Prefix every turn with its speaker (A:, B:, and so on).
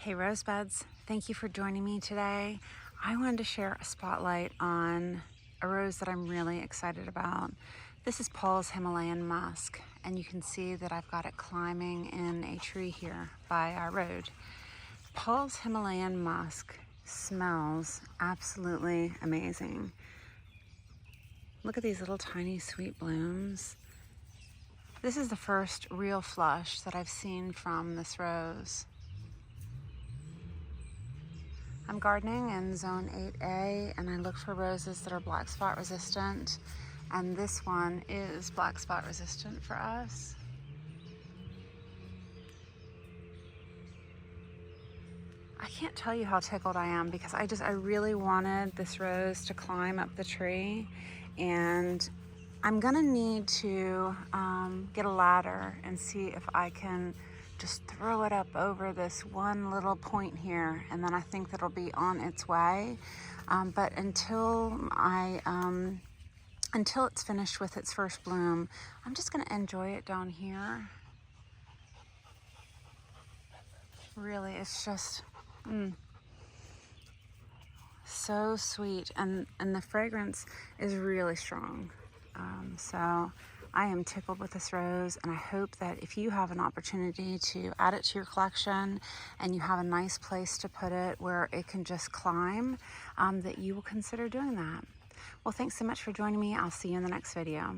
A: Hey Rosebuds, thank you for joining me today. I wanted to share a spotlight on a rose that I'm really excited about. This is Paul's Himalayan Musk, and you can see that I've got it climbing in a tree here by our road. Paul's Himalayan Musk smells absolutely amazing. Look at these little tiny sweet blooms. This is the first real flush that I've seen from this rose. I'm gardening in zone 8A and I look for roses that are black spot resistant, and this one is black spot resistant for us. I can't tell you how tickled I am because I really wanted this rose to climb up the tree, and I'm gonna need to get a ladder and see if I can just throw it up over this one little point here, and then I think that'll be on its way. But until it's finished with its first bloom, I'm just gonna enjoy it down here. Really, it's just so sweet, and the fragrance is really strong. So I am tickled with this rose, and I hope that if you have an opportunity to add it to your collection and you have a nice place to put it where it can just climb, that you will consider doing that. Well, thanks so much for joining me. I'll see you in the next video.